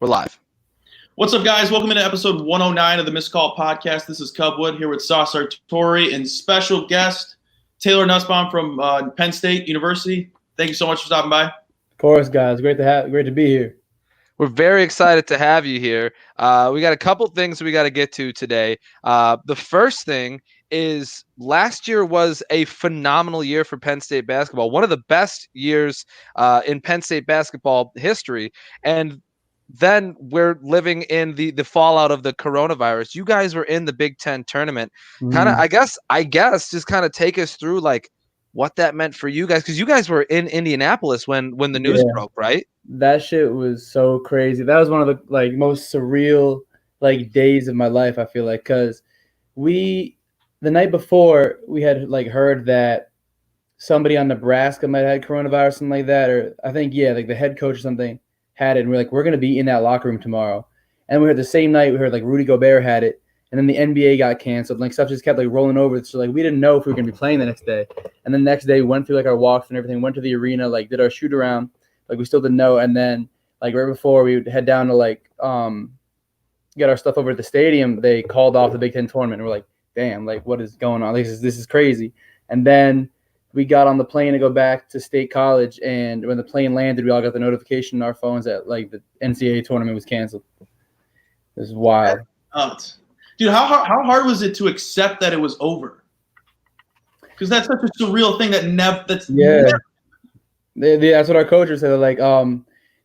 We're live. What's up, guys? Welcome into episode 109 of the Missed Call Podcast. This is Cubwood here with Sauce Artori and special guest Taylor Nussbaum from Penn State University. Thank you so much for stopping by. Of course, guys. Great to be here. We're very excited to have you here. We got a couple things we got to get to today. The first thing is last year was a phenomenal year for Penn State basketball, one of the best years in Penn State basketball history. And then we're living in the fallout of the coronavirus. You guys were in the Big Ten tournament. Kind of, I guess, just kind of take us through like what that meant for you guys, because you guys were in Indianapolis when the news broke, right? That shit was so crazy. That was one of the most surreal days of my life, I feel like, because the night before we had heard that somebody on Nebraska might have had coronavirus, something like that, or I think the head coach or something had it, and we're going to be in that locker room tomorrow. And we heard the same night, we heard Rudy Gobert had it, and then the NBA got canceled. Stuff just kept rolling over. So we didn't know if we were going to be playing the next day. And then the next day we went through our walks and everything, went to the arena, did our shoot around. We still didn't know. And then right before we would head down to get our stuff over at the stadium, they called off the Big Ten tournament. And we're like, damn, what is going on? This is crazy. And then we got on the plane to go back to State College, and when the plane landed, we all got the notification on our phones that the NCAA tournament was canceled. It was wild. Dude, how hard was it to accept that it was over? Because that's such a surreal thing that's what our coaches said.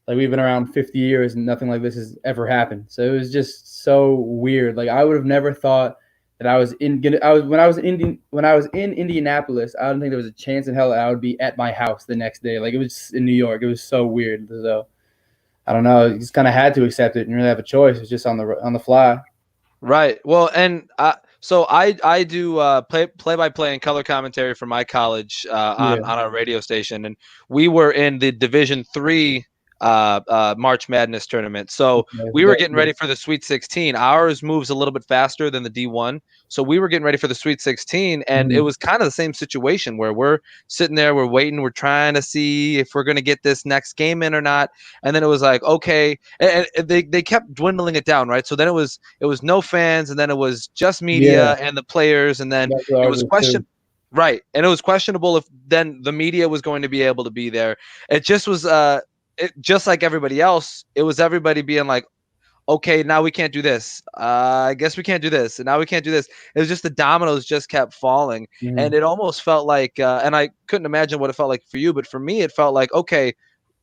We've been around 50 years and nothing like this has ever happened. So it was just so weird. I would have never thought that when I was in Indianapolis, I don't think there was a chance in hell that I would be at my house the next day. It was in New York. It was so weird. So I don't know. You just kind of had to accept it and really have a choice. It was just on the fly. Right. Well, and so I do play-by-play and color commentary for my college on our radio station, and we were in the Division III March Madness tournament. So we were getting ready for the Sweet 16. Ours moves a little bit faster than the D1. So we were getting ready for the Sweet 16, and it was kind of the same situation where we're sitting there, we're waiting, we're trying to see if we're going to get this next game in or not. And then it was okay. And they kept dwindling it down, right? So then it was no fans, and then it was just media and the players, and then it was questioned. Right. And it was questionable if then the media was going to be able to be there. It just was just like everybody else, it was everybody being like, okay, now we can't do this. I guess we can't do this. And now we can't do this. It was just the dominoes just kept falling. And it almost felt like, and I couldn't imagine what it felt like for you, but for me, it felt like, okay,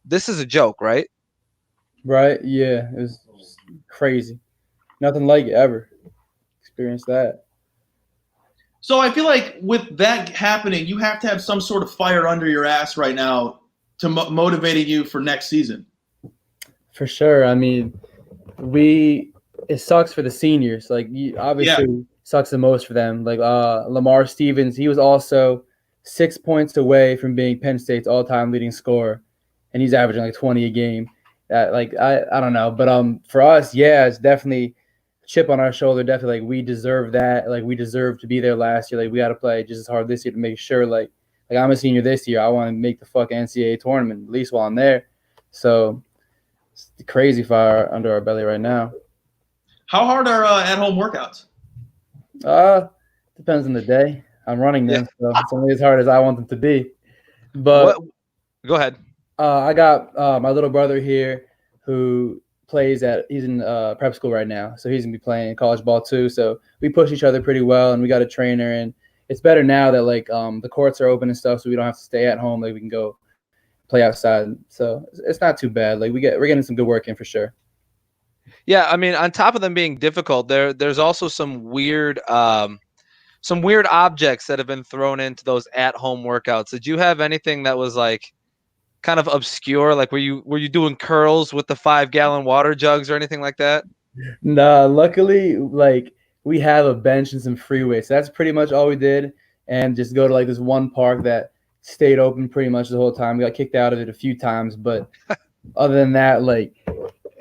this is a joke, right? Right. Yeah. It was crazy. Nothing like it ever. Experienced that. So I feel like with that happening, you have to have some sort of fire under your ass right now to motivating you for next season. For sure. I mean, it sucks for the seniors. Obviously sucks the most for them. Lamar Stevens, he was also 6 points away from being Penn State's all-time leading scorer, and he's averaging 20 a game. I don't know, but for us, it's definitely a chip on our shoulder. Definitely, we deserve that. We deserve to be there last year. We got to play just as hard this year to make sure. I'm a senior this year. I want to make the fucking NCAA tournament at least while I'm there. So it's the crazy fire under our belly right now. How hard are at-home workouts? Depends on the day. I'm running them, so it's only as hard as I want them to be. But go ahead. I got my little brother here who he's in prep school right now, so he's gonna be playing college ball too. So we push each other pretty well, and we got a trainer, and it's better now that the courts are open and stuff, so we don't have to stay at home. We can go play outside. So it's not too bad. We're getting some good work in for sure. Yeah, I mean, on top of them being difficult, there's also some weird objects that have been thrown into those at-home workouts. Did you have anything that was kind of obscure? Were you doing curls with the 5-gallon water jugs or anything like that? Nah, luckily, we have a bench and some free weights. That's pretty much all we did, and just go to this one park that stayed open pretty much the whole time. We got kicked out of it a few times, but other than that,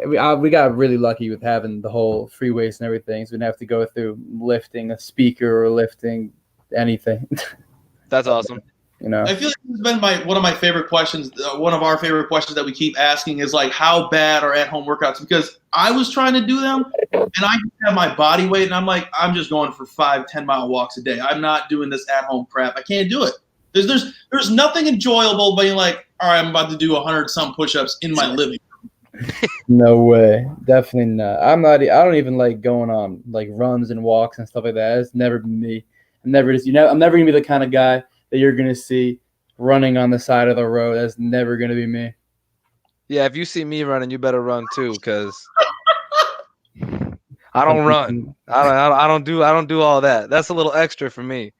we got really lucky with having the whole free weights and everything. So we didn't have to go through lifting a speaker or lifting anything. That's awesome. You know, I feel like it's been one of my favorite questions. One of our favorite questions that we keep asking is like, how bad are at-home workouts? Because I was trying to do them, and I have my body weight, and I'm like, I'm just going for 5-10 mile walks a day. I'm not doing this at-home crap. I can't do it. There's nothing enjoyable being like, all right, I'm about to do 100-some push-ups in my living room. No way, definitely not. I'm not. I don't even like going on like runs and walks and stuff like that. It's never been me. I'm never gonna be the kind of guy that you're gonna see running on the side of the road. That's never gonna be me. Yeah, if you see me running, you better run too, because I don't run. I don't do all that. That's a little extra for me.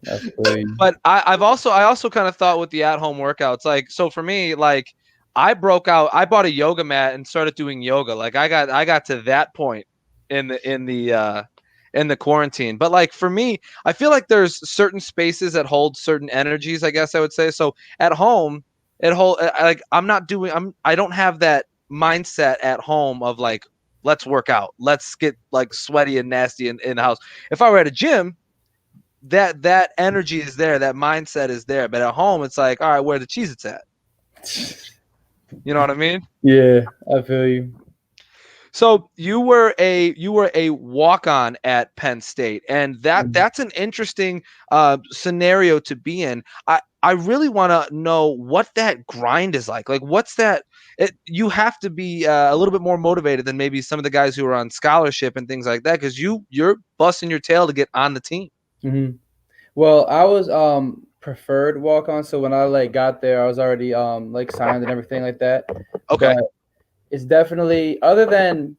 That's crazy. But I also kind of thought with the at-home workouts, like, so for me, like, I bought a yoga mat and started doing yoga. Like I got to that point in the quarantine. But like for me, I feel like there's certain spaces that hold certain energies, I guess I would say. So at home, like I don't have that mindset at home of like, let's work out. Let's get like sweaty and nasty in the house. If I were at a gym, that energy is there, that mindset is there. But at home, it's like, all right, where the Cheez-Its at? You know what I mean? Yeah, I feel you. So you were a walk-on at Penn State, and that's an interesting scenario to be in. I really want to know what that grind is like. Like, what's that? You have to be a little bit more motivated than maybe some of the guys who are on scholarship and things like that, because you're busting your tail to get on the team. Mm-hmm. Well, I was preferred walk on, so when I like got there, I was already like signed and everything like that. Okay. But it's definitely, other than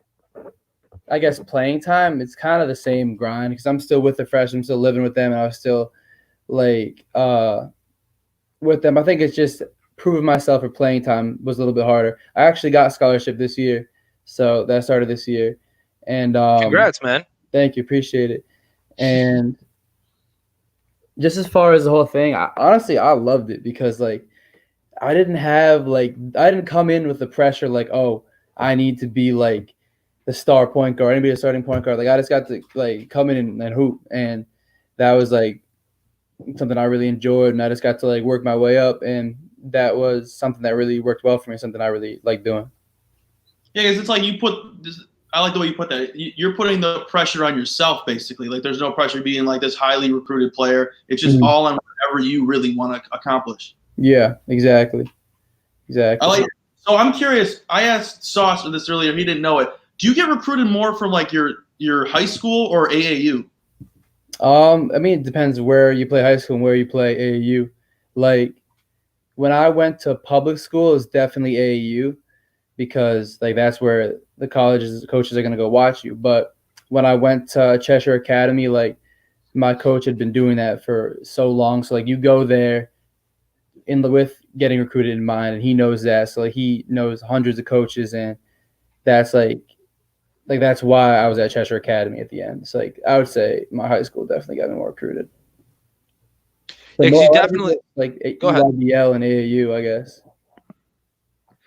I guess playing time, it's kind of the same grind because I'm still with the freshmen, I'm still living with them, and I was still like with them. I think it's just proving myself for playing time was a little bit harder. I actually got a scholarship this year, so that started this year. And Congrats, man. Thank you, appreciate it. And just as far as the whole thing, honestly I loved it because like I didn't come in with the pressure like, oh, I need to be like the star point guard, I need to be a starting point guard. Like I just got to like come in and hoop, and that was like something I really enjoyed, and I just got to like work my way up, and that was something that really worked well for me, something I really like doing. Yeah, because it's like I like the way you put that. You're putting the pressure on yourself, basically. Like there's no pressure being like this highly recruited player. It's just all on whatever you really want to accomplish. Yeah, exactly. So I'm curious. I asked Sauce this earlier. He didn't know it. Do you get recruited more from like your high school or AAU? I mean, it depends where you play high school and where you play AAU. Like when I went to public school, it's definitely AAU because like that's where the coaches are going to go watch you. But when I went to Cheshire Academy, like my coach had been doing that for so long. So like you go there with getting recruited in mind, and he knows that. So like he knows hundreds of coaches, and that's like that's why I was at Cheshire Academy at the end. It's like I would say my high school definitely got me more recruited. Yeah, you definitely like go ahead. EYBL and AAU, I guess.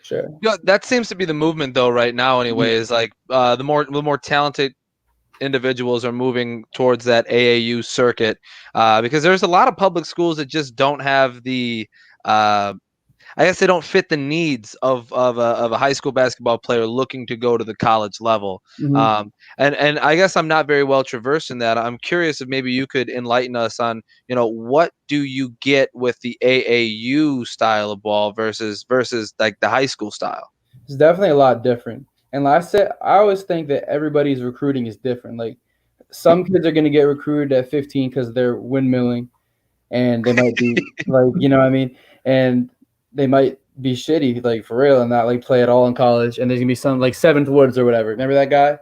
Sure. Yeah, that seems to be the movement though right now. Anyway, is like the more talented individuals are moving towards that AAU circuit because there's a lot of public schools that just don't have the I guess they don't fit the needs of a high school basketball player looking to go to the college level. Mm-hmm. And I guess I'm not very well traversed in that. I'm curious if maybe you could enlighten us on, what do you get with the AAU style of ball versus like the high school style? It's definitely a lot different. And like I said, I always think that everybody's recruiting is different. Like some kids are going to get recruited at 15 because they're windmilling, and they might be like, you know what I mean? And they might be shitty, like for real, and not like play at all in college. And there's gonna be some like Seventh Woods or whatever. Remember that guy?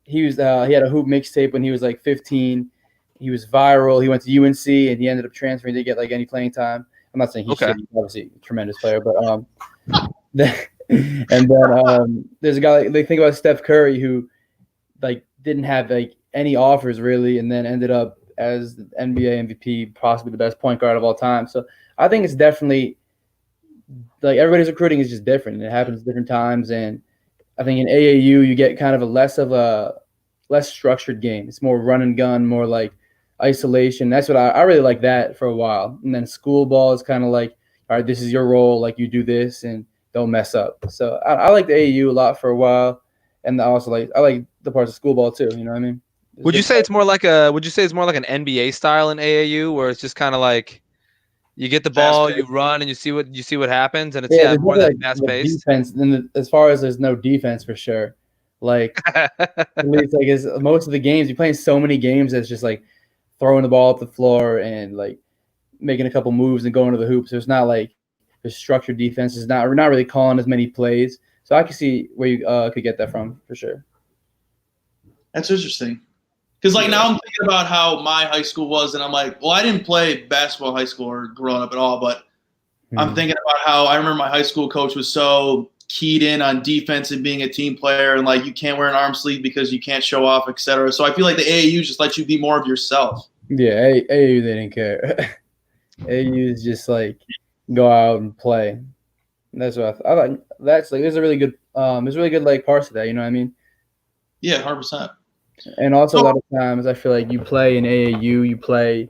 He had a hoop mixtape when he was like 15. He was viral. He went to UNC and he ended up transferring to get like any playing time. I'm not saying he's shitty, obviously a tremendous player, but and then there's a guy like they think about Steph Curry who like didn't have like any offers really, and then ended up as the NBA MVP, possibly the best point guard of all time. So I think it's definitely like everybody's recruiting is just different. It happens at different times, and I think in AAU you get kind of a less structured game. It's more run and gun, more like, isolation. That's what I really like that for a while. And then school ball is kind of like, all right, this is your role. Like you do this and don't mess up. So I like the AAU a lot for a while. And I like the parts of school ball too. You know what I mean? Would you say it's more like an NBA style in AAU where it's just kind of like you get the ball, you run, and you see what happens, and it's more that fast paced defense. And as far as there's no defense for sure, like at least like is most of the games you're playing so many games that's just like throwing the ball up the floor and like making a couple moves and going to the hoops. So it's not like the structured defense is not. We're not really calling as many plays. So I can see where you could get that from for sure. That's interesting. Because now I'm thinking about how my high school was, and I'm like, well, I didn't play basketball in high school or growing up at all, but I'm thinking about how I remember my high school coach was so keyed in on defense and being a team player, and like you can't wear an arm sleeve because you can't show off, etc. So I feel like the AAU just lets you be more of yourself. Yeah, AAU they didn't care. AAU is just like go out and play. And that's what I like. That's like there's a really good like parts of that. You know what I mean? Yeah, 100%. And also a lot of times I feel like you play in AAU,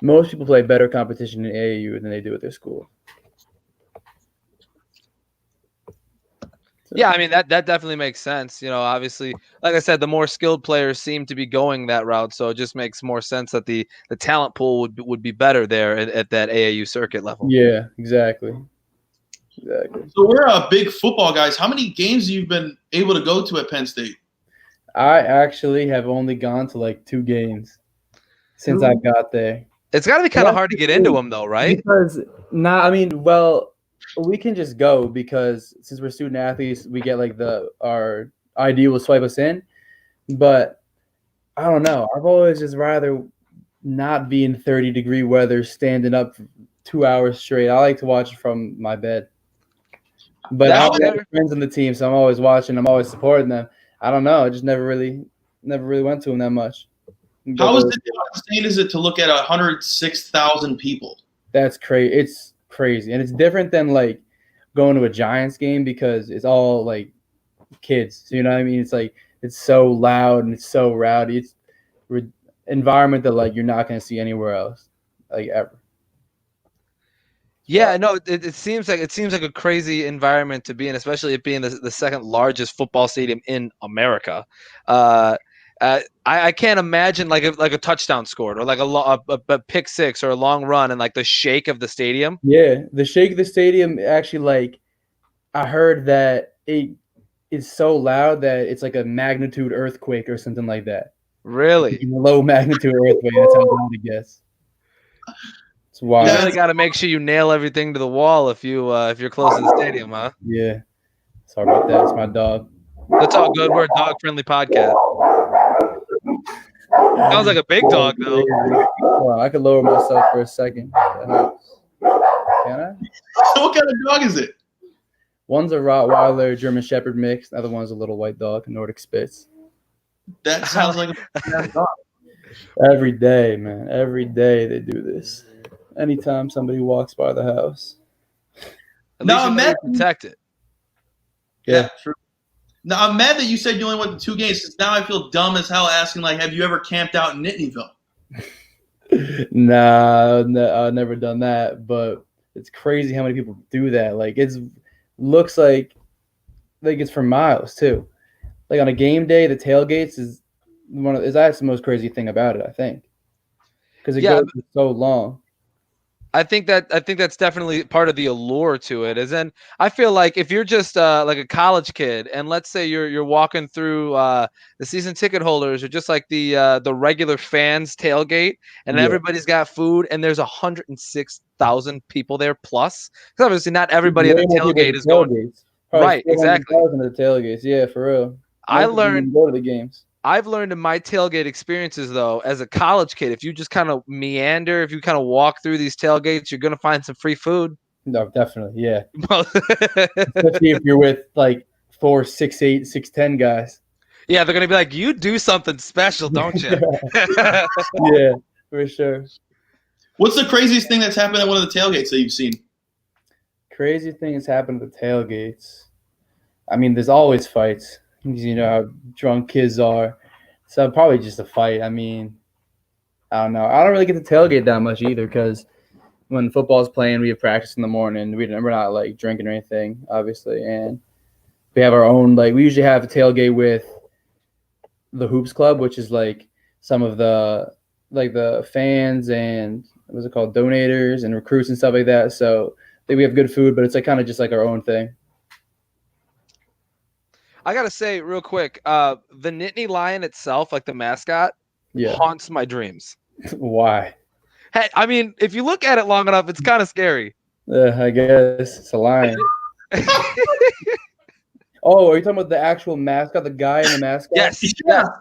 most people play better competition in AAU than they do at their school. Yeah, I mean that definitely makes sense. Obviously, like I said, the more skilled players seem to be going that route, so it just makes more sense that the talent pool would be better there at that AAU circuit level. Yeah, exactly. So we're big football guys. How many games have you been able to go to at Penn State? I actually have only gone to like 2 games since I got there. It's got to be kind of hard to get into them, though, right? Because we can just go because since we're student athletes, we get like our ID will swipe us in. But I don't know. I've always just rather not be in 30-degree weather standing up for 2 hours straight. I like to watch from my bed. But I have friends on the team, so I'm always watching. I'm always supporting them. I don't know. I just never really went to them that much. How insane is it to look at 106,000 people? That's crazy. It's crazy, and it's different than like going to a Giants game because it's all like kids. So, you know what I mean? It's like it's so loud and it's so rowdy. It's environment that like you're not going to see anywhere else, like ever. Yeah, no, it seems like a crazy environment to be in, especially it being the second largest football stadium in America. I can't imagine like a touchdown scored or like a pick six or a long run and like the shake of the stadium. Yeah, the shake of the stadium actually like I heard that it is so loud that it's like a magnitude earthquake or something like that. Really? Low magnitude earthquake. That's how loud it gets. It's wild. You really got to make sure you nail everything to the wall if you're close to the stadium, huh? Yeah. Sorry about that. It's my dog. That's all good. We're a dog-friendly podcast. Sounds like a big dog, though. Well, I could lower myself for a second. Can I? What kind of dog is it? One's a Rottweiler, German Shepherd mix. The other one's a little white dog, Nordic Spitz. That sounds like a dog. Every day, man. Every day they do this. Anytime somebody walks by the house. At least I'm protected. Yeah, true. Now, I'm mad that you said you only went to 2 games, because now I feel dumb as hell asking, like, have you ever camped out in Nittanyville? Nah, I've never done that, but it's crazy how many people do that. Like, looks like it's for miles, too. Like, on a game day, the tailgates that's the most crazy thing about it, I think. Because it goes for so long. I think that's definitely part of the allure to it. And I feel like if you're just like a college kid, and let's say you're walking through the season ticket holders, or just like the regular fans tailgate, and everybody's got food, and there's 106,000 people there plus. Because obviously not everybody at the tailgate is going. Right, exactly. The tailgates, yeah, for real. I learned go to the games. I've learned in my tailgate experiences, though, as a college kid, if you just kind of meander, if you kind of walk through these tailgates, you're going to find some free food. No, definitely, yeah. Especially if you're with like 4, 6'8", 6'10" guys. Yeah, they're going to be like, you do something special, don't you? Yeah, for sure. What's the craziest thing that's happened at one of the tailgates that you've seen? Crazy thing that's happened at the tailgates. I mean, there's always fights. You know how drunk kids are. So probably just a fight. I mean, I don't know. I don't really get to tailgate that much either because when football's playing, we have practice in the morning. We're not like drinking or anything, obviously, and we have our own. Like we usually have a tailgate with the Hoops Club, which is like some of the fans and what's it called, donators and recruits and stuff like that. So we have good food, but it's like kind of just like our own thing. I gotta say real quick, the Nittany Lion itself, like the mascot, haunts my dreams. Why? Hey, I mean, if you look at it long enough, it's kind of scary. I guess it's a lion. Oh, are you talking about the actual mascot, the guy in the mascot? Yes.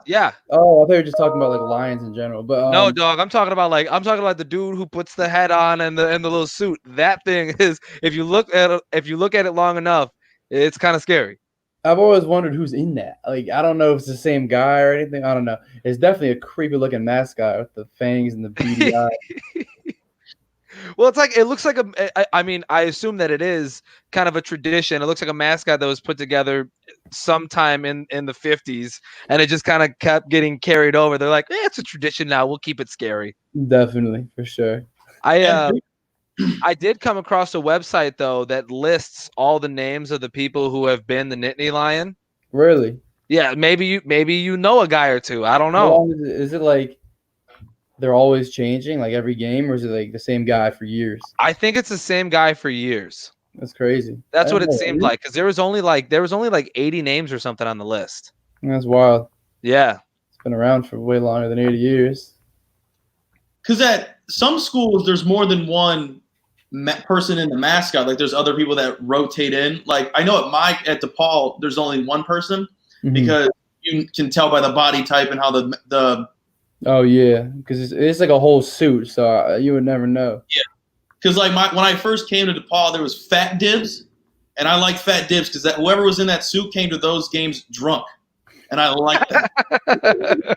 Yeah. Oh, I thought you were just talking about like lions in general. But no, dog. I'm talking about the dude who puts the head on and the little suit. That thing is, if you look at it long enough, it's kind of scary. I've always wondered who's in that. Like, I don't know if it's the same guy or anything. I don't know. It's definitely a creepy looking mascot with the fangs and the beady eyes. Well, it looks like I mean, I assume that it is kind of a tradition. It looks like a mascot that was put together sometime in the 50s, and it just kind of kept getting carried over. They're like, it's a tradition now. We'll keep it scary. Definitely, for sure. I did come across a website though that lists all the names of the people who have been the Nittany Lion. Really? Yeah, maybe you know a guy or two. I don't know. Is it like they're always changing, like every game, or is it like the same guy for years? I think it's the same guy for years. That's crazy. That's what it seemed like, because there was only like 80 names or something on the list. That's wild. Yeah, it's been around for way longer than 80 years. Because at some schools, there's more than one person in the mascot. Like there's other people that rotate in. Like I know at DePaul, there's only one person because you can tell by the body type and how the. Oh yeah, because it's like a whole suit, so you would never know. Yeah, because like when I first came to DePaul, there was fat dibs, and I like fat dibs because whoever was in that suit came to those games drunk, and I like that.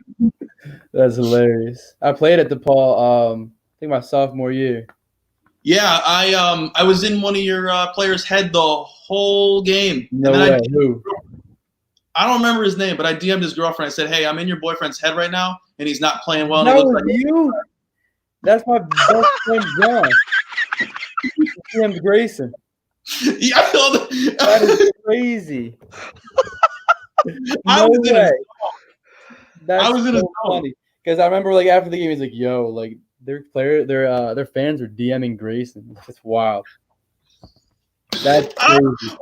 That's hilarious. I played at DePaul. I think my sophomore year. Yeah, I was in one of your players' head the whole game. No way. Who? I don't remember his name, but I DM'd his girlfriend. I said, "Hey, I'm in your boyfriend's head right now, and he's not playing well." And that was you? That's my best friend, John. DM'd Grayson. Yeah, that is crazy. I was in a funny because I remember like after the game, he's like, "Yo, like their fans are DMing Grayson. It's wild." That's crazy.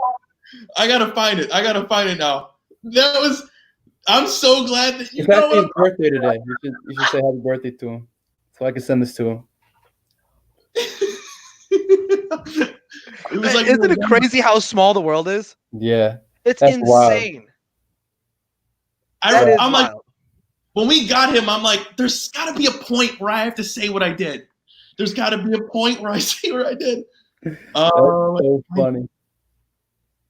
I gotta find it. now. I'm so glad that you know his birthday today. You should say happy birthday to him, so I can send this to him. It was like, isn't it crazy how small the world is? Yeah, it's insane. I'm like, when we got him, I'm like, there's got to be a point where I have to say what I did. There's got to be a point where I say what I did. So funny.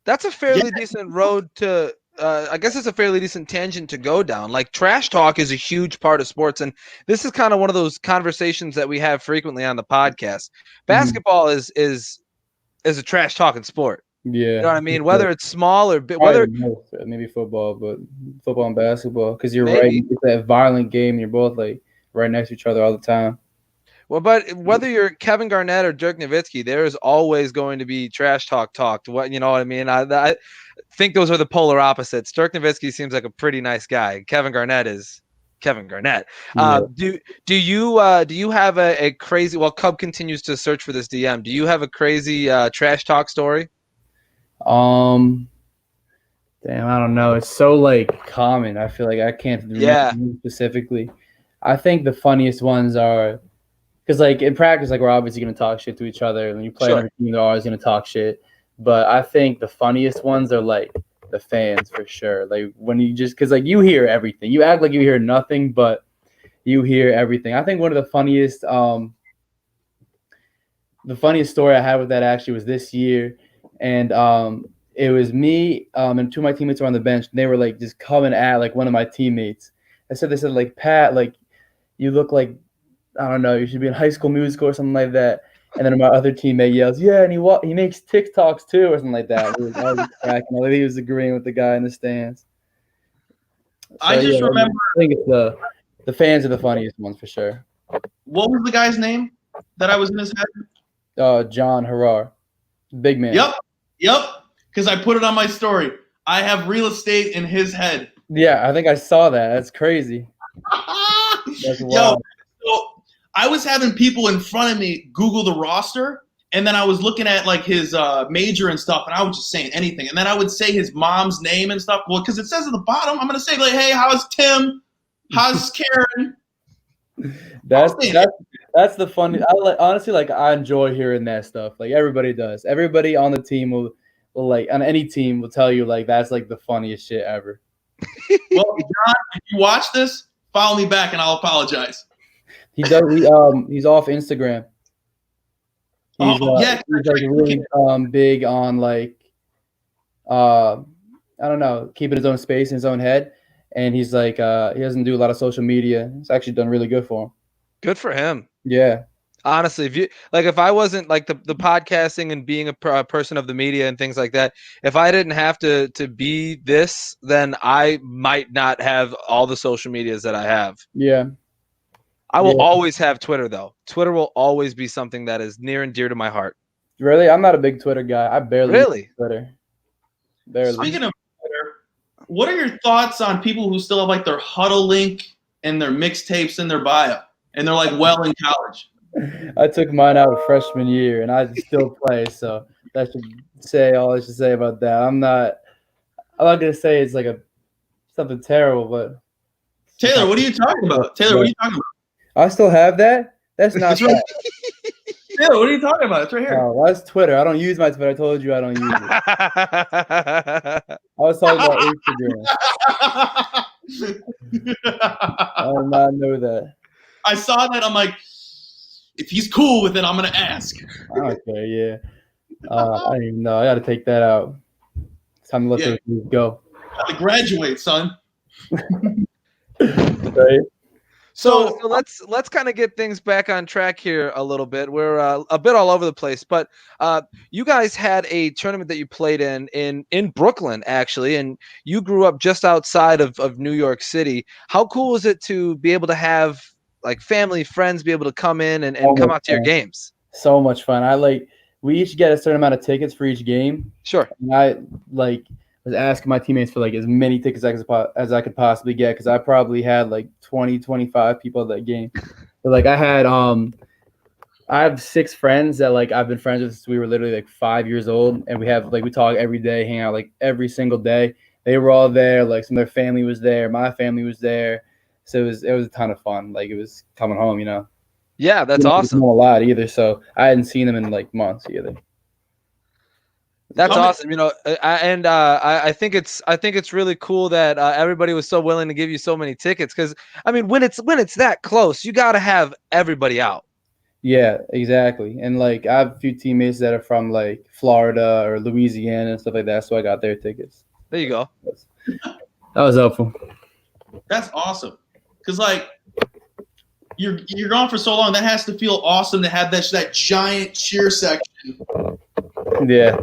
That's a fairly decent road to. I guess it's a fairly decent tangent to go down. Like trash talk is a huge part of sports, and this is kind of one of those conversations that we have frequently on the podcast. Basketball is a trash talking sport. Yeah, you know what I mean. Whether it's small or big, maybe football, but football and basketball, because you're right. It's that violent game. You're both like right next to each other all the time. Well, but whether you're Kevin Garnett or Dirk Nowitzki, there is always going to be trash talked. What you know what I mean? I think those are the polar opposites. Dirk Nowitzki seems like a pretty nice guy. Kevin Garnett is Kevin Garnett. Yeah. Do you have a crazy? Well, Cub continues to search for this DM. Do you have a crazy trash talk story? Damn, I don't know. It's so like common. I feel like I can't remember specifically. I think the funniest ones are. Because, like, in practice, like, we're obviously going to talk shit to each other. When you play on a team, they're always going to talk shit. But I think the funniest ones are, like, the fans for sure. Like, when you just – because, like, you hear everything. You act like you hear nothing, but you hear everything. I think one of the funniest story I had with that actually was this year. And it was me and two of my teammates were on the bench. And they were, like, just coming at, like, one of my teammates. They said, like, Pat, like, you look like – I don't know, you should be in High School Musical or something like that. And then my other teammate yells, yeah, and he makes TikToks too or something like that. I was cracking. He was agreeing with the guy in the stands. So, I just remember. I think it's the fans are the funniest ones for sure. What was the guy's name that I was in his head? John Harar, big man. Yep. Because I put it on my story. I have real estate in his head. Yeah, I think I saw that. That's crazy. That's wild. So I was having people in front of me Google the roster, and then I was looking at like his major and stuff, and I was just saying anything. And then I would say his mom's name and stuff. Well, because it says at the bottom, I'm gonna say like, "Hey, how's Tim? How's Karen?" That's the funny. Honestly, like I enjoy hearing that stuff. Like everybody does. Everybody on the team will like on any team will tell you like that's like the funniest shit ever. Well, John, if you watch this, follow me back and I'll apologize. He does. He's off Instagram. He's like really big on like I don't know, keeping his own space in his own head, and he's like he doesn't do a lot of social media. It's actually done really good for him. Good for him. Yeah. Honestly, if I wasn't like the podcasting and being a person of the media and things like that, if I didn't have to be this, then I might not have all the social medias that I have. Yeah. I will always have Twitter though. Twitter will always be something that is near and dear to my heart. Really? I'm not a big Twitter guy. I barely use Twitter. Barely. Speaking of Twitter, what are your thoughts on people who still have like their huddle link and their mixtapes in their bio and they're like well in college? I took mine out of freshman year, and I still play. So that should say all I should say about that. I'm not gonna say it's like something terrible, but Taylor, what are you talking about? Taylor, what are you talking about? I still have that. That's not right. Taylor, what are you talking about? It's right here. Oh, that's Twitter. I don't use my Twitter. I told you I don't use it. I was talking about Instagram. I did not know that. I saw that. I'm like, if he's cool with it, I'm gonna ask. Okay, yeah. I don't even know. I got to take that out. It's time to let those go. Gotta graduate, son. Right. So let's kind of get things back on track here a little bit. We're a bit all over the place, but you guys had a tournament that you played in Brooklyn, actually, and you grew up just outside of New York City. How cool is it to be able to have like family, friends be able to come in and come out to your games? So much fun. We each get a certain amount of tickets for each game. Sure. And I was asking my teammates for like as many tickets as I could possibly get, because I probably had like 20, 25 people at that game. But like I have 6 friends that like I've been friends with since we were literally like 5 years old, and we talk every day, hang out like every single day. They were all there. Like some of their family was there, my family was there. So it was a ton of fun. Like it was coming home, you know. Yeah, that's awesome. A lot either, so I hadn't seen them in like months either. That's awesome. You know, I think it's really cool that everybody was so willing to give you so many tickets, because I mean, when it's that close, you got to have everybody out. Yeah, exactly. And like I have a few teammates that are from like Florida or Louisiana and stuff like that, so I got their tickets. There you go. That was helpful. That's awesome. Because like you're gone for so long, that has to feel awesome to have that giant cheer section. Yeah.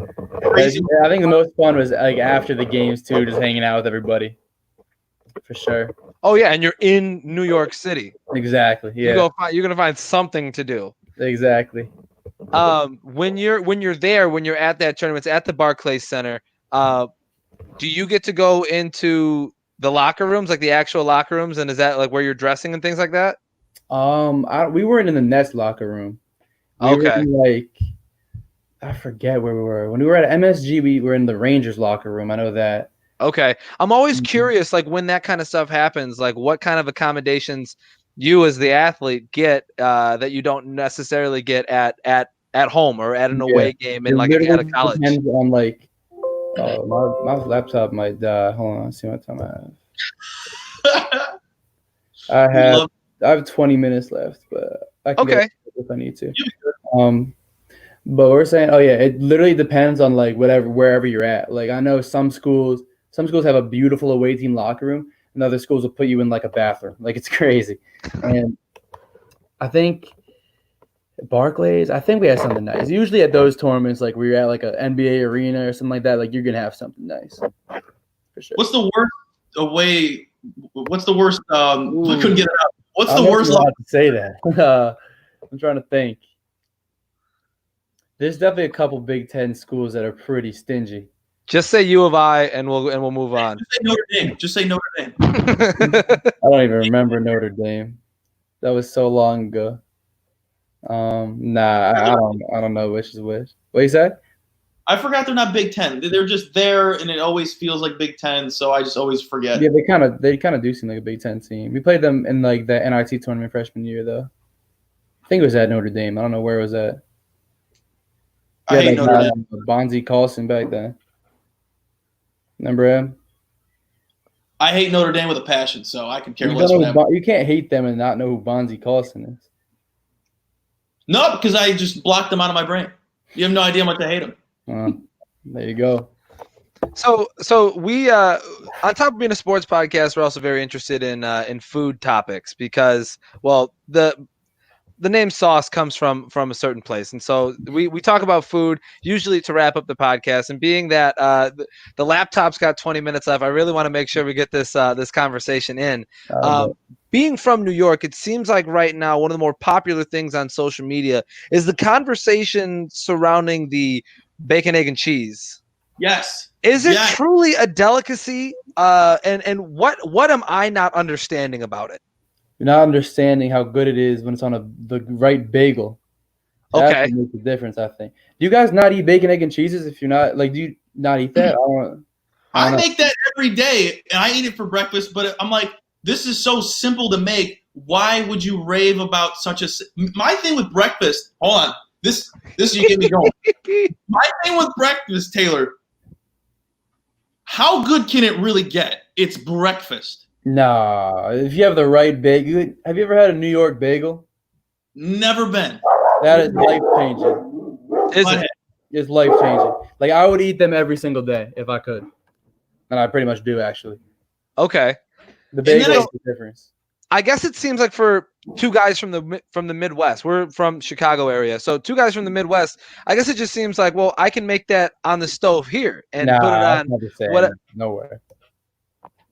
Crazy. I think the most fun was like after the games too, just hanging out with everybody. For sure. Oh yeah, and you're in New York City. Exactly. Yeah. You're gonna find something to do. Exactly. When you're there, when you're at that tournament, it's at the Barclays Center. Do you get to go into the locker rooms, like the actual locker rooms, and is that like where you're dressing and things like that? We weren't in the Nets locker room. We were in, I forget where we were. When we were at MSG, we were in the Rangers locker room. I know that. Okay. I'm always curious, like when that kind of stuff happens, like what kind of accommodations you as the athlete get that you don't necessarily get at home or at an away game and like at a college. Depends on like, my laptop might die. Hold on, let's see what time I have. I have 20 minutes left, but I can get if I need to. But we're saying, it literally depends on like wherever you're at. Like I know some schools have a beautiful away team locker room, and other schools will put you in like a bathroom. Like it's crazy. And I think Barclays, I think we have something nice. Usually at those tournaments, like where you're at like an NBA arena or something like that, like you're gonna have something nice. For sure. What's the worst away? What's the worst? We couldn't get it out. What's the worst? To say that. I'm trying to think. There's definitely a couple Big Ten schools that are pretty stingy. Just say U of I, and we'll move on. Just say Notre Dame. Just say Notre Dame. I don't even remember Notre Dame. That was so long ago. Nah, I don't know which is which. What you say? I forgot they're not Big Ten. They're just there, and it always feels like Big Ten. So I just always forget. Yeah, they kind of do seem like a Big Ten team. We played them in like the NIT tournament freshman year, though. I think it was at Notre Dame. I don't know where it was at. I hate Notre Dame. Bonzi Carlson back then. Remember him? I hate Notre Dame with a passion, so I could care less what happens. You can't hate them and not know who Bonzi Carlson is. No, because I just blocked them out of my brain. You have no idea how much I hate them. There you go. So we on top of being a sports podcast, we're also very interested in food topics because, well, the name Sauce comes from a certain place, and so we talk about food usually to wrap up the podcast. And being that the laptop's got 20 minutes left, I really want to make sure we get this conversation in. Being from New York, it seems like right now one of the more popular things on social media is the conversation surrounding the bacon, egg, and cheese. Yes. Is it truly a delicacy? And what am I not understanding about it? You're not understanding how good it is when it's on the right bagel. That Okay. makes a difference, I think. Do you guys not eat bacon, egg, and cheeses? If you're not, like, do you not eat that? I make that every day, and I eat it for breakfast, but I'm like, this is so simple to make. Why would you rave about such a – my thing with breakfast – hold on. This you get me going. My thing with breakfast, Taylor, how good can it really get? It's breakfast. Nah, if you have the right bagel. Have you ever had a New York bagel? Never been. That is life-changing. Is it? It's life-changing. Like, I would eat them every single day if I could. And I pretty much do, actually. Okay. The bagel is the difference. I guess it seems like for two guys from the Midwest, we're from Chicago area, so two guys from the Midwest, I guess it just seems like, well, I can make that on the stove here and put it on. Nowhere.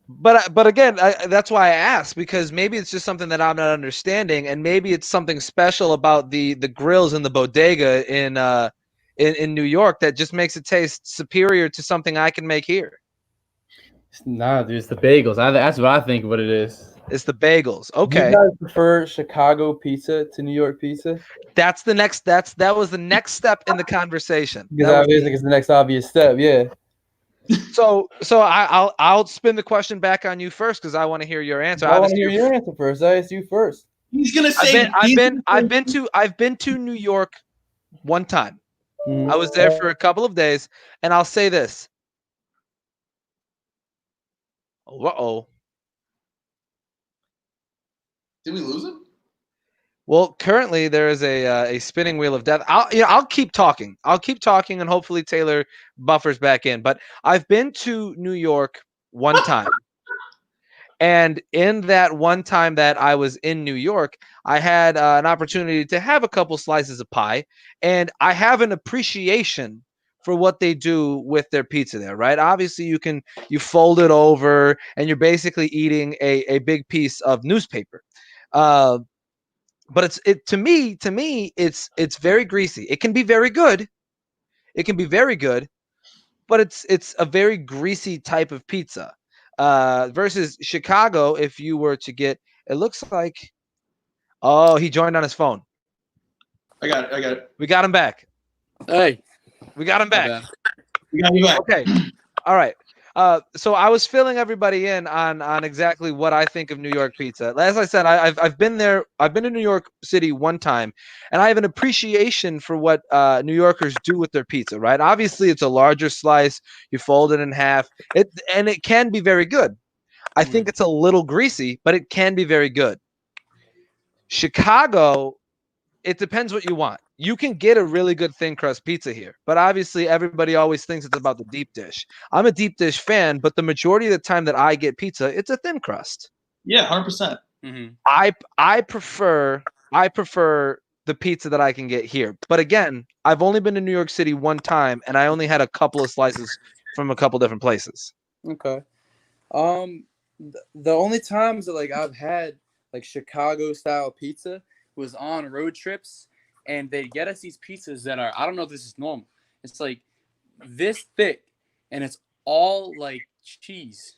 But again, that's why I asked, because maybe it's just something that I'm not understanding, and maybe it's something special about the grills in the bodega in New York that just makes it taste superior to something I can make here. Nah, dude, it's the bagels. That's what I think what it is. It's the bagels. Okay. Do you guys prefer Chicago pizza to New York pizza? That was the next step in the conversation. Because I think it's the next obvious step, yeah. So I'll spin the question back on you first because I want to hear your answer. I want to hear your answer first. I asked you first. He's gonna say I've been to New York one time. I was there for a couple of days, and I'll say this. Uh-oh. Did we lose him? Well, currently there is a spinning wheel of death. I'll keep talking. And hopefully Taylor buffers back in. But I've been to New York one time. And in that one time that I was in New York, I had an opportunity to have a couple slices of pie, and I have an appreciation for what they do with their pizza there, right? Obviously, you fold it over, and you're basically eating a big piece of newspaper. But to me, it's very greasy. It can be very good. But it's a very greasy type of pizza. Versus Chicago, if you were to get, it looks like, oh, he joined on his phone. I got it. We got him back. Hey. We got him back. We got you back. Okay. All right. So I was filling everybody in on exactly what I think of New York pizza. As I said, I've been there. I've been to New York City one time, and I have an appreciation for what New Yorkers do with their pizza. Right? Obviously, it's a larger slice. You fold it in half. It can be very good. I think it's a little greasy, but it can be very good. Chicago, it depends what you want. You can get a really good thin crust pizza here, but obviously everybody always thinks it's about the deep dish. I'm a deep dish fan, but the majority of the time that I get pizza, it's a thin crust. Yeah, 100%. Mm-hmm. I prefer the pizza that I can get here. But again, I've only been to New York City one time, and I only had a couple of slices from a couple different places. Okay. The only times that I've had like Chicago style pizza, was on road trips, and they get us these pizzas that are, I don't know if this is normal. It's like this thick, and it's all like cheese.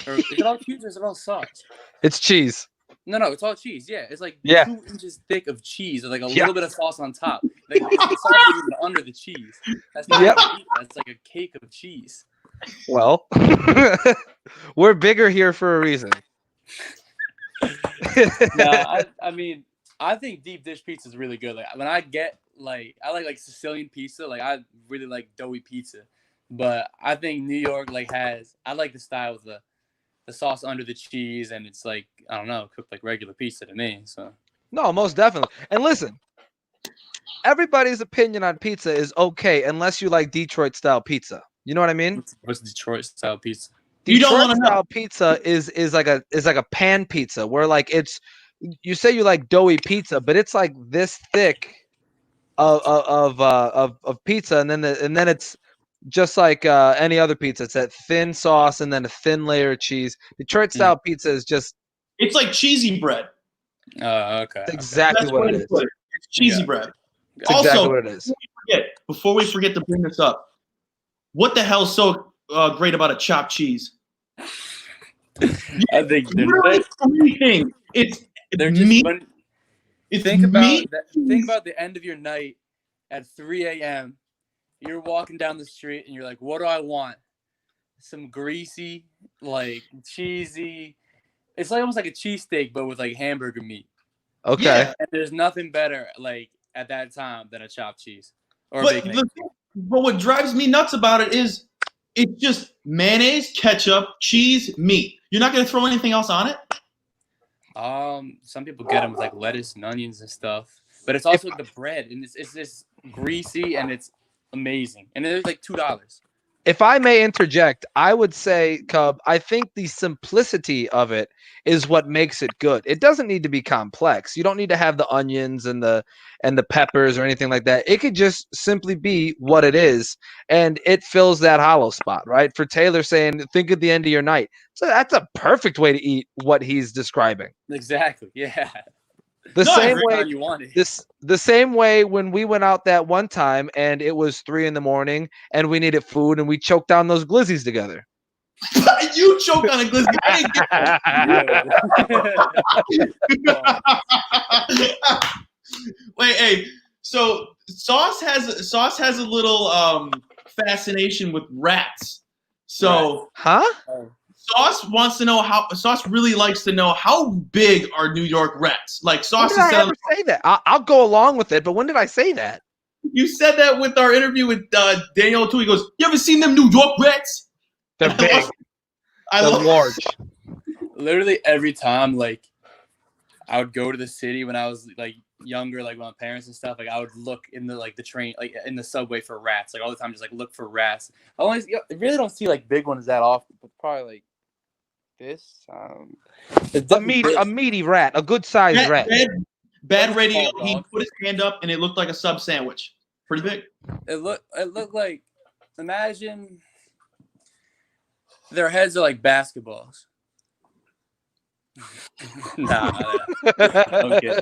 Or is it all cheese or is it all sauce? It's cheese. No, it's all cheese. Yeah, it's like Yeah. 2 inches thick of cheese, with like a Yeah. little bit of sauce on top. Like the sauce is even under the cheese. That's not Yep. like a pizza. That's like a cake of cheese. Well, we're bigger here for a reason. I mean, I think deep dish pizza is really good. Like when I get I like Sicilian pizza. Like I really like doughy pizza, but I think New York I like the style with the sauce under the cheese, and it's like, I don't know, cooked like regular pizza to me. So No, most definitely. And listen, everybody's opinion on pizza is okay unless you like Detroit style pizza. You know what I mean? What's Detroit style pizza? Detroit style pizza is like a pan pizza where like you say you like doughy pizza, but it's like this thick of pizza, and then it's just like any other pizza. It's that thin sauce and then a thin layer of cheese. Detroit style pizza is just, it's like cheesy bread. Okay. That's exactly what it is. It's cheesy bread. It's exactly what it is. Before we forget to bring this up, what the hell's so great about a chopped cheese? I think really anything. They're just meat. Think about the end of your night at 3 a.m. You're walking down the street and you're like, what do I want? Some greasy, like cheesy. It's like almost like a cheesesteak, but with like hamburger meat. Okay. Yeah. And there's nothing better like at that time than a chopped cheese. But what drives me nuts about it is it's just mayonnaise, ketchup, cheese, meat. You're not going to throw anything else on it? Some people get them with like lettuce and onions and stuff. But it's also the bread, and it's just greasy, and it's amazing. And it's like $2. If I may interject, I would say, Cub, I think the simplicity of it is what makes it good. It doesn't need to be complex. You don't need to have the onions and the peppers or anything like that. It could just simply be what it is, and it fills that hollow spot, right? For Taylor saying, think at the end of your night. So that's a perfect way to eat what he's describing. Exactly. Yeah. The same way when we went out that one time and it was 3 a.m. and we needed food and we choked down those glizzies together. You choked on a glizzy. Wait, hey. So Sauce has a little fascination with rats. So Sauce really likes to know how big are New York rats. Like Sauce. When did I ever say that? I'll go along with it, but when did I say that? You said that with our interview with Daniel too. He goes, "You ever seen them New York rats? They're big. They're large." Literally every time, like I would go to the city when I was like younger, like with my parents and stuff. Like I would look in the train, like in the subway for rats. Like all the time, just like look for rats. I really don't see like big ones that often, but probably like this. A meaty rat, a good sized rat. Bad radio. He put his hand up and it looked like a sub sandwich. Pretty big. It looked like, imagine their heads are like basketballs. Nah. Okay.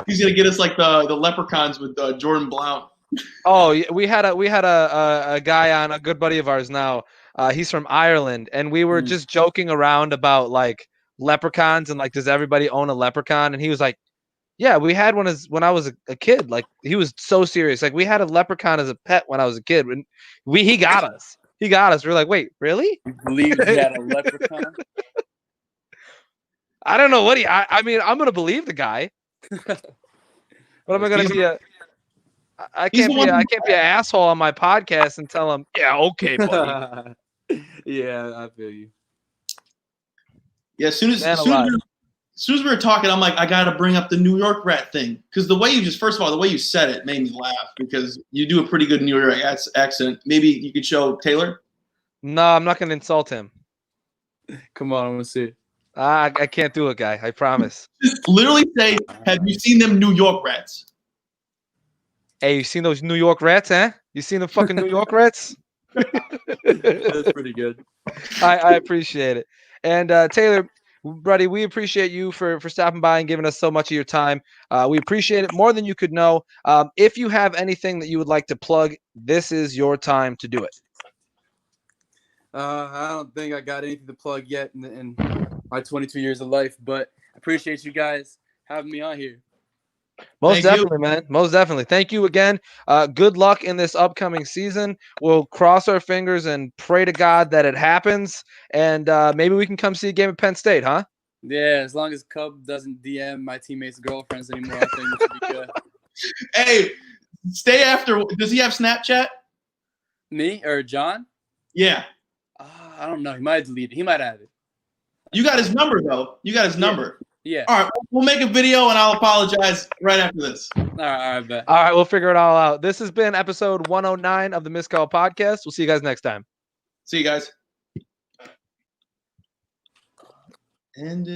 He's gonna get us like the leprechauns with Jordan Blount. Oh, we had a guy on, a good buddy of ours now. He's from Ireland, and we were just joking around about like leprechauns and like, does everybody own a leprechaun? And he was like, yeah, we had one when I was a kid. Like he was so serious. Like we had a leprechaun as a pet when I was a kid. When he got us. We were like, wait, really? You believe he had a leprechaun? I don't know what I mean, I'm gonna believe the guy. But am I gonna be I can't be an asshole on my podcast and tell him, yeah, okay, buddy. Yeah, I feel you. Yeah, as soon as we were talking, I'm like, I gotta bring up the New York rat thing. Because the way you said it made me laugh, because you do a pretty good New York accent. Maybe you could show Taylor? No, I'm not gonna insult him. Come on, I want to see it. I can't do it, guy. I promise. Just literally say, have you seen them New York rats? Hey, you seen those New York rats, huh? You seen the fucking New York rats? That's pretty good. I appreciate it. And Taylor, buddy, we appreciate you for stopping by and giving us so much of your time. We appreciate it more than you could know. If you have anything that you would like to plug, this is your time to do it. I don't think I got anything to plug yet in my 22 years of life, but I appreciate you guys having me on here. Most definitely, man. Most definitely. Thank you again. Good luck in this upcoming season. We'll cross our fingers and pray to God that it happens. And maybe we can come see a game at Penn State, huh? Yeah, as long as Cub doesn't DM my teammates' girlfriends anymore, I think we should be good. Hey, stay after. Does he have Snapchat? Me or John? Yeah. I don't know. He might delete it. He might add it. You got his number, though. You got his number. Yeah. All right. We'll make a video, and I'll apologize right after this. All right, bet. All right, we'll figure it all out. This has been episode 109 of the Missed Call Podcast. We'll see you guys next time. See you guys. And